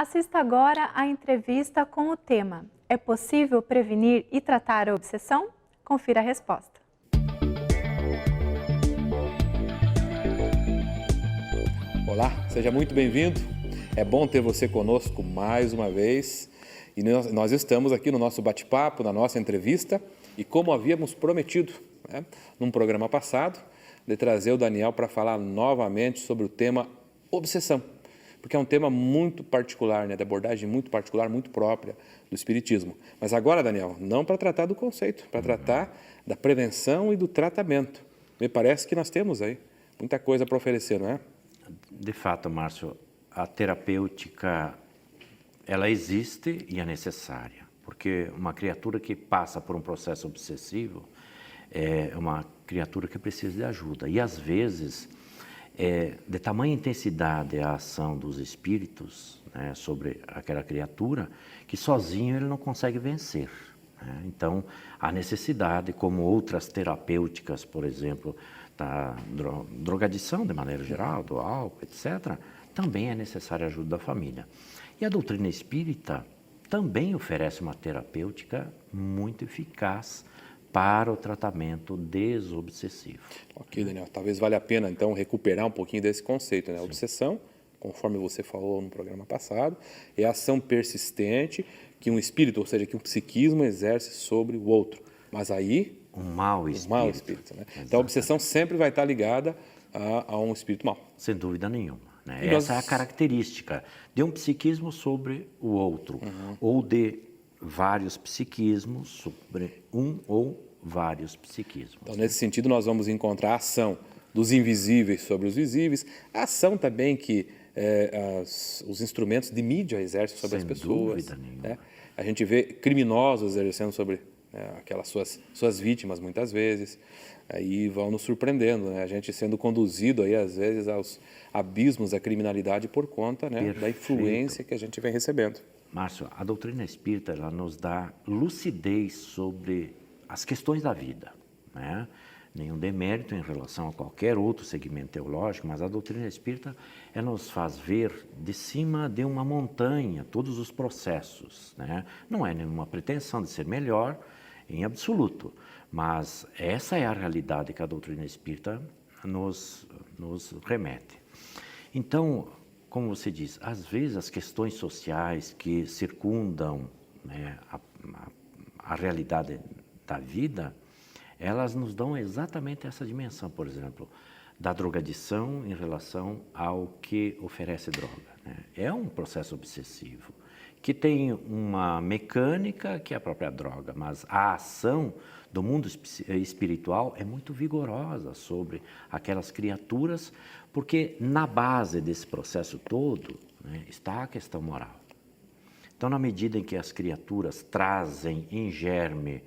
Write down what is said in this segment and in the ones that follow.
Assista agora à entrevista com o tema: é possível prevenir e tratar a obsessão? Confira a resposta. Olá, seja muito bem-vindo. É bom ter você conosco mais uma vez. E nós estamos aqui no nosso bate-papo, na nossa entrevista. E como havíamos prometido, num programa passado, de trazer o Daniel para falar novamente sobre o tema obsessão. Porque é um tema muito particular, de abordagem muito particular, muito própria do Espiritismo. Mas agora, Daniel, não para tratar do conceito, para tratar da prevenção e do tratamento. Me parece que nós temos aí muita coisa para oferecer, não é? De fato, Márcio, a terapêutica, ela existe e é necessária, porque uma criatura que passa por um processo obsessivo é uma criatura que precisa de ajuda. E, às vezes, de tamanha intensidade a ação dos espíritos, né, sobre aquela criatura, que sozinho ele não consegue vencer. Né? Então, há necessidade, como outras terapêuticas, por exemplo, da drogadição de maneira geral, do álcool, etc., também é necessária a ajuda da família. E a doutrina espírita também oferece uma terapêutica muito eficaz para o tratamento desobsessivo. Ok, Daniel, talvez valha a pena então recuperar um pouquinho desse conceito, né? Obsessão, conforme você falou no programa passado, é a ação persistente que um espírito, ou seja, que um psiquismo exerce sobre o outro. Mas aí um mau espírito. Né? Então a obsessão sempre vai estar ligada a um espírito mau. Sem dúvida nenhuma. Né? Essa é a característica de um psiquismo sobre o outro, ou de vários psiquismos sobre um ou vários psiquismos. Então, nesse sentido, nós vamos encontrar a ação dos invisíveis sobre os visíveis, a ação também que os instrumentos de mídia exercem sobre as pessoas. Sem dúvida nenhuma. Né? A gente vê criminosos exercendo sobre aquelas suas vítimas, muitas vezes, aí vão nos surpreendendo, né? A gente sendo conduzido, aí, às vezes, aos abismos da criminalidade por conta, né, da influência que a gente vem recebendo. Márcio, a doutrina espírita ela nos dá lucidez sobre as questões da vida, né? Nenhum demérito em relação a qualquer outro segmento teológico, mas a doutrina espírita ela nos faz ver de cima de uma montanha todos os processos, né? Não é nenhuma pretensão de ser melhor em absoluto, mas essa é a realidade que a doutrina espírita nos remete. Então, como você diz, às vezes as questões sociais que circundam, né, a realidade da vida, elas nos dão exatamente essa dimensão, por exemplo, da drogadição em relação ao que oferece droga. Né? É um processo obsessivo, que tem uma mecânica que é a própria droga, mas a ação do mundo espiritual é muito vigorosa sobre aquelas criaturas, porque na base desse processo todo, né, está a questão moral. Então, na medida em que as criaturas trazem em germe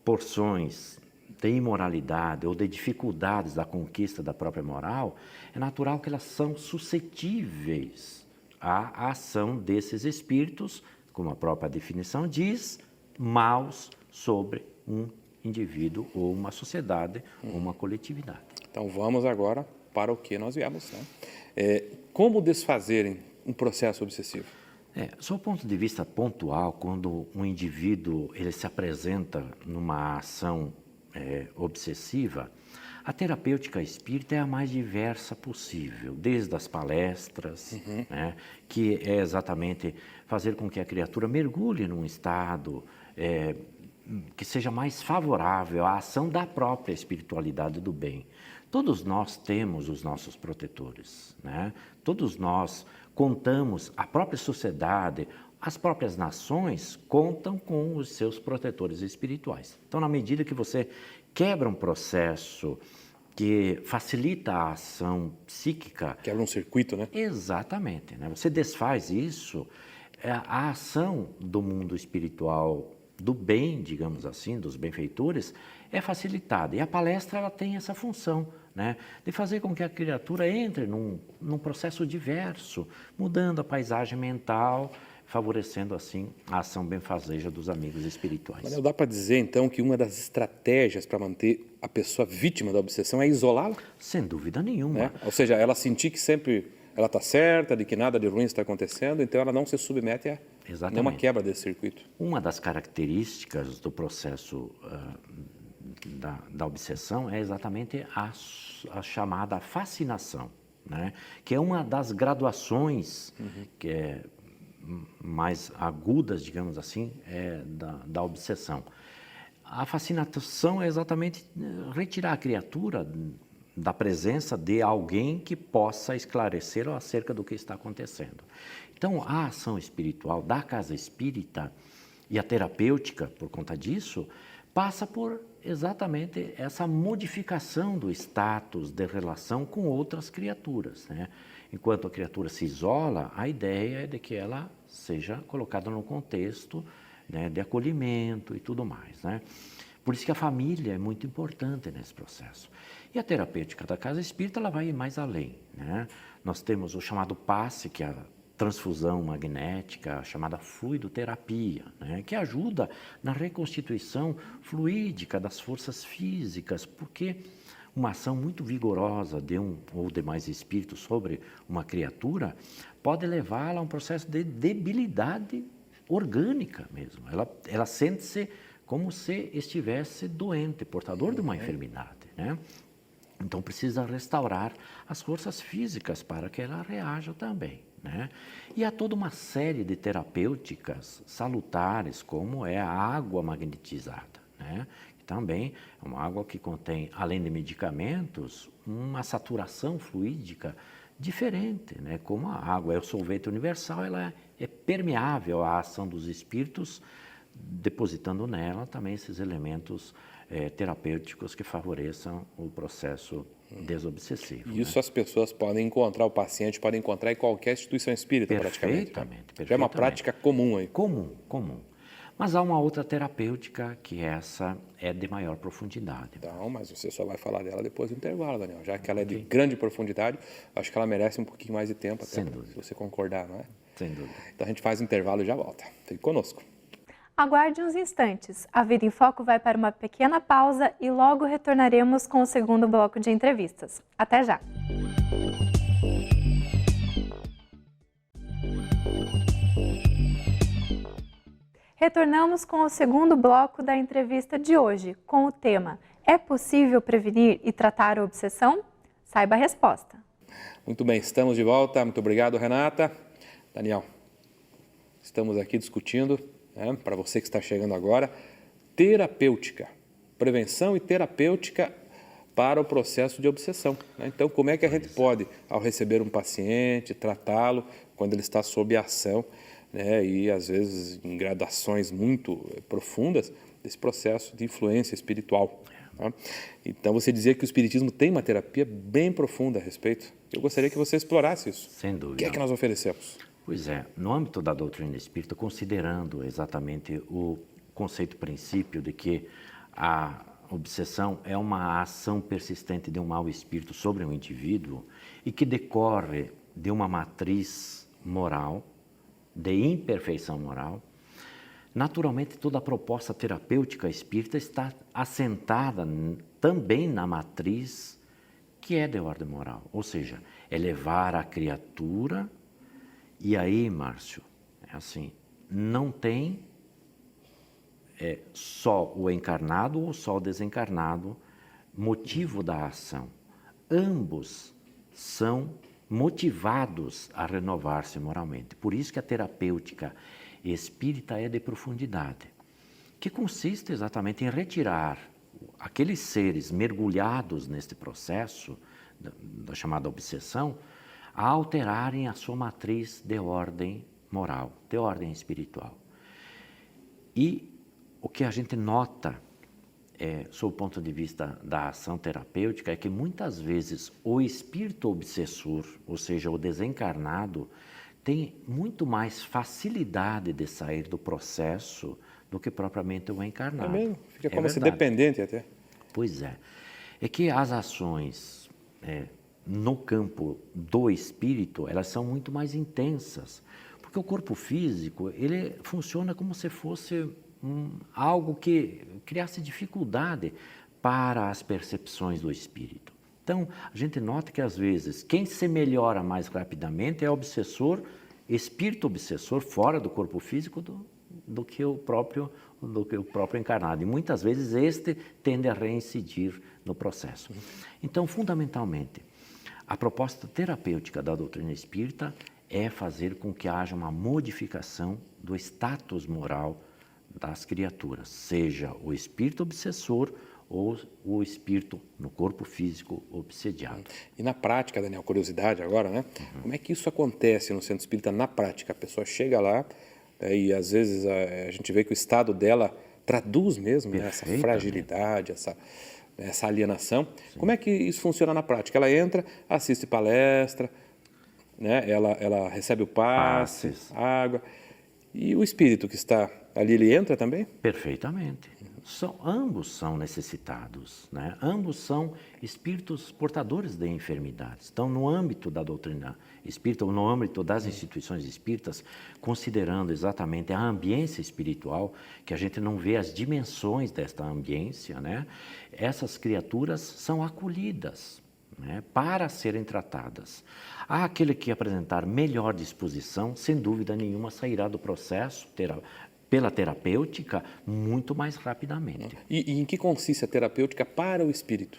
porções de imoralidade ou de dificuldades da conquista da própria moral, é natural que elas são suscetíveis à ação desses espíritos, como a própria definição diz, maus sobre um indivíduo ou uma sociedade ou uma coletividade. Então vamos agora para o que nós viemos, né? Como desfazer um processo obsessivo? Sob o ponto de vista pontual, quando um indivíduo ele se apresenta numa ação obsessiva, a terapêutica espírita é a mais diversa possível, desde as palestras, né, que é exatamente fazer com que a criatura mergulhe num estado que seja mais favorável à ação da própria espiritualidade do bem. Todos nós temos os nossos protetores, né? Todos nós contamos, a própria sociedade, as próprias nações contam com os seus protetores espirituais. Então, na medida que você quebra um processo que facilita a ação psíquica... Quebra um circuito, né? Exatamente. Né? Você desfaz isso, a ação do mundo espiritual, do bem, digamos assim, dos benfeitores, é facilitada. E a palestra ela tem essa função, né, de fazer com que a criatura entre num processo diverso, mudando a paisagem mental, favorecendo assim a ação benfazeja dos amigos espirituais. Mas dá para dizer então que uma das estratégias para manter a pessoa vítima da obsessão é isolá-la? Sem dúvida nenhuma. Ou seja, ela sentir que sempre ela está certa, de que nada de ruim está acontecendo, então ela não se submete a nenhuma quebra desse circuito. Uma das características do processo da obsessão é exatamente a chamada fascinação, né? Que é uma das graduações que é mais agudas, digamos assim, da obsessão. A fascinação é exatamente retirar a criatura da presença de alguém que possa esclarecer acerca do que está acontecendo. Então, a ação espiritual da casa espírita e a terapêutica, por conta disso, passa por exatamente essa modificação do status de relação com outras criaturas, né? Enquanto a criatura se isola, a ideia é de que ela seja colocada num contexto, né, de acolhimento e tudo mais, né? Por isso que a família é muito importante nesse processo. E a terapêutica da casa espírita, ela vai mais além, né? Nós temos o chamado passe, que é a transfusão magnética, a chamada fluidoterapia, né? Que ajuda na reconstituição fluídica das forças físicas, porque uma ação muito vigorosa de um ou demais espíritos sobre uma criatura pode levá-la a um processo de debilidade orgânica mesmo. Ela sente-se como se estivesse doente, portador de uma enfermidade, né? Então precisa restaurar as forças físicas para que ela reaja também, né? E há toda uma série de terapêuticas salutares, como é a água magnetizada, né? Também é uma água que contém, além de medicamentos, uma saturação fluídica diferente, né? Como a água é o solvente universal, ela é permeável à ação dos espíritos, depositando nela também esses elementos terapêuticos que favoreçam o processo desobsessivo. Isso, né? as pessoas podem encontrar, o paciente pode encontrar em qualquer instituição espírita, praticamente. Perfeitamente. Já é uma prática comum aí. Comum. Mas há uma outra terapêutica que essa é de maior profundidade. Então, mas você só vai falar dela depois do intervalo, Daniel. Já que ela é de grande profundidade, acho que ela merece um pouquinho mais de tempo, até, Sem dúvida. se você concordar, não é? Sem dúvida. Então a gente faz o intervalo e já volta. Fique conosco. Aguarde uns instantes. A Vida em Foco vai para uma pequena pausa e logo retornaremos com o segundo bloco de entrevistas. Até já! Retornamos com o segundo bloco da entrevista de hoje, com o tema: é possível prevenir e tratar a obsessão? Saiba a resposta. Muito bem, estamos de volta. Muito obrigado, Renata. Daniel, estamos aqui discutindo, né, para você que está chegando agora, terapêutica, prevenção e terapêutica para o processo de obsessão, né? Então, como é que a gente pode, ao receber um paciente, tratá-lo quando ele está sob a ação, né, e às vezes em gradações muito profundas desse processo de influência espiritual, tá? Então, você dizia que o Espiritismo tem uma terapia bem profunda a respeito. Eu gostaria que você explorasse isso. Sem dúvida. O que é que nós oferecemos? Pois é, no âmbito da doutrina espírita, considerando exatamente o princípio de que a obsessão é uma ação persistente de um mau espírito sobre um indivíduo e que decorre de uma matriz moral, de imperfeição moral, naturalmente toda a proposta terapêutica espírita está assentada também na matriz que é de ordem moral, ou seja, é levar a criatura. E aí, Márcio, é assim, não tem só o encarnado ou só o desencarnado motivo da ação. Ambos são motivados a renovar-se moralmente. Por isso que a terapêutica espírita é de profundidade, que consiste exatamente em retirar aqueles seres mergulhados neste processo da chamada obsessão, a alterarem a sua matriz de ordem moral, de ordem espiritual. E o que a gente nota, sob o ponto de vista da ação terapêutica, é que muitas vezes o espírito obsessor, ou seja, o desencarnado, tem muito mais facilidade de sair do processo do que propriamente o encarnado. É mesmo? Fica como se verdade. dependente até. Pois é. É que as ações no campo do espírito, elas são muito mais intensas, porque o corpo físico, ele funciona como se fosse algo que criasse dificuldade para as percepções do espírito. Então, a gente nota que, às vezes, quem se melhora mais rapidamente é o obsessor, espírito obsessor, fora do corpo físico, do que o próprio encarnado. E muitas vezes este tende a reincidir no processo. Então, fundamentalmente, a proposta terapêutica da doutrina espírita é fazer com que haja uma modificação do status moral das criaturas, seja o espírito obsessor ou o espírito no corpo físico obsediado. E na prática, Daniel, curiosidade agora, né? Como é que isso acontece no centro espírita na prática? A pessoa chega lá, e às vezes a gente vê que o estado dela traduz mesmo, né, essa fragilidade, essa alienação. Sim. Como é que isso funciona na prática? Ela entra, assiste palestra, né? Ela recebe o passe, água. E o espírito que está ali, ele entra também? Perfeitamente. Ambos são necessitados, né? Ambos são espíritos portadores de enfermidades. Então, no âmbito da doutrina espírita, ou no âmbito das instituições espíritas, considerando exatamente a ambiência espiritual, que a gente não vê as dimensões desta ambiência, né? Essas criaturas são acolhidas, né, para serem tratadas. Há aquele que apresentar melhor disposição, sem dúvida nenhuma, sairá do processo pela terapêutica muito mais rapidamente. E em que consiste a terapêutica para o espírito?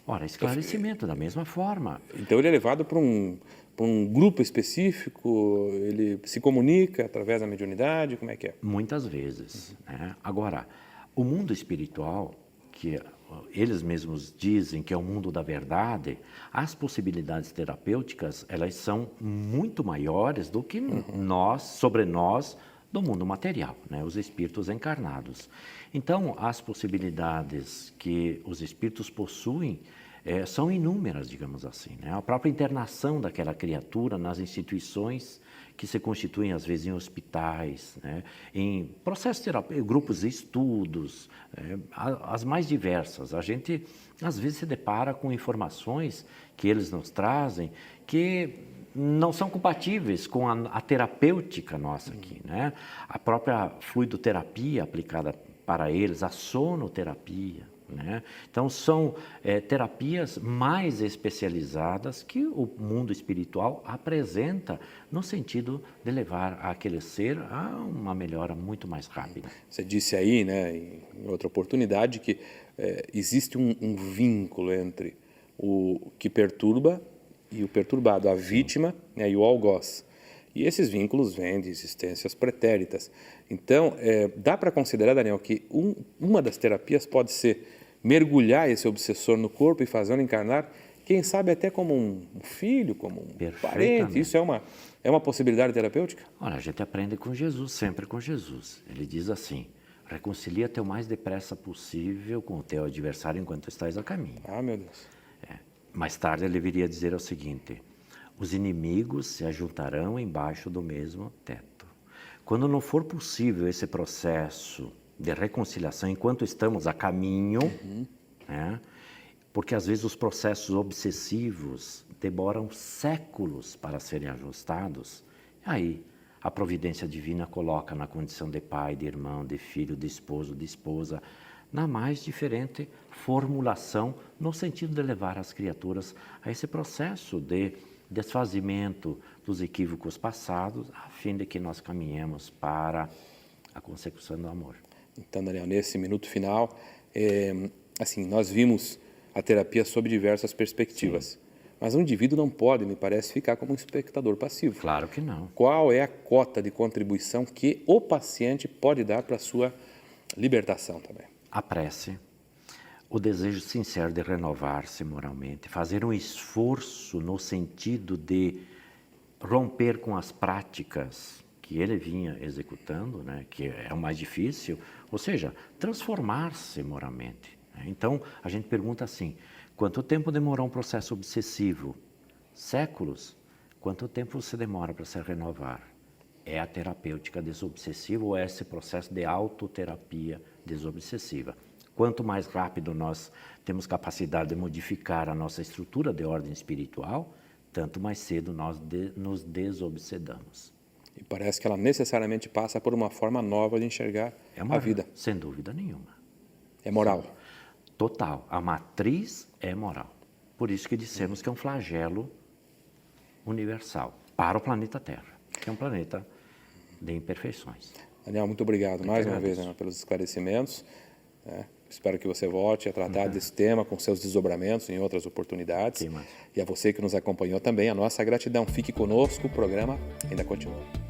Ora, esclarecimento, da mesma forma. Então ele é levado para um grupo específico, ele se comunica através da mediunidade, como é que é? Muitas vezes. Né? Agora, o mundo espiritual, que eles mesmos dizem que é o mundo da verdade, as possibilidades terapêuticas, elas são muito maiores do que sobre nós, do mundo material, né? Os espíritos encarnados. Então, as possibilidades que os espíritos possuem são inúmeras, digamos assim, né? A própria internação daquela criatura nas instituições que se constituem, às vezes, em hospitais, né? Em processos terapêuticos, grupos de estudos, as mais diversas. A gente, às vezes, se depara com informações que eles nos trazem que não são compatíveis com a terapêutica nossa aqui, né? A própria fluidoterapia aplicada para eles, a sonoterapia, né? Então, são terapias mais especializadas que o mundo espiritual apresenta no sentido de levar aquele ser a uma melhora muito mais rápida. Você disse aí, né, em outra oportunidade, que existe um vínculo entre o que perturba e o perturbado, a vítima, né, e o algoz. E esses vínculos vêm de existências pretéritas. Então, dá para considerar, Daniel, que uma das terapias pode ser mergulhar esse obsessor no corpo e fazê-lo encarnar, quem sabe até como um filho, como um parente. Isso é uma possibilidade terapêutica? Olha, a gente aprende com Jesus, sempre com Jesus. Ele diz assim: reconcilia-te o mais depressa possível com o teu adversário enquanto estás a caminho. Ah, meu Deus. Mais tarde ele viria dizer o seguinte: os inimigos se ajuntarão embaixo do mesmo teto. Quando não for possível esse processo de reconciliação enquanto estamos a caminho, né, porque às vezes os processos obsessivos demoram séculos para serem ajustados, aí a providência divina coloca na condição de pai, de irmão, de filho, de esposo, de esposa, na mais diferente formulação, no sentido de levar as criaturas a esse processo de desfazimento dos equívocos passados, a fim de que nós caminhemos para a consecução do amor. Então, Daniel, nesse minuto final, assim, nós vimos a terapia sob diversas perspectivas. Sim. Mas um indivíduo não pode, me parece, ficar como um espectador passivo. Claro que não. Qual é a cota de contribuição que o paciente pode dar para a sua libertação também? A prece, o desejo sincero de renovar-se moralmente, fazer um esforço no sentido de romper com as práticas que ele vinha executando, né, que é o mais difícil, ou seja, transformar-se moralmente. Então, a gente pergunta assim: quanto tempo demorou um processo obsessivo? Séculos. Quanto tempo você demora para se renovar? É a terapêutica desobsessiva ou é esse processo de autoterapia desobsessiva? Quanto mais rápido nós temos capacidade de modificar a nossa estrutura de ordem espiritual, tanto mais cedo nós nos desobsedamos. E parece que ela necessariamente passa por uma forma nova de enxergar a vida. Sem dúvida nenhuma. É moral. Total. A matriz é moral. Por isso que dissemos que é um flagelo universal para o planeta Terra, que é um planeta de imperfeições. Daniel, muito obrigado mais uma vez, agradeço. né, pelos esclarecimentos. Espero que você volte a tratar desse tema com seus desdobramentos em outras oportunidades. Sim, Márcio. E a você que nos acompanhou também, a nossa gratidão. Fique conosco, o programa ainda continua.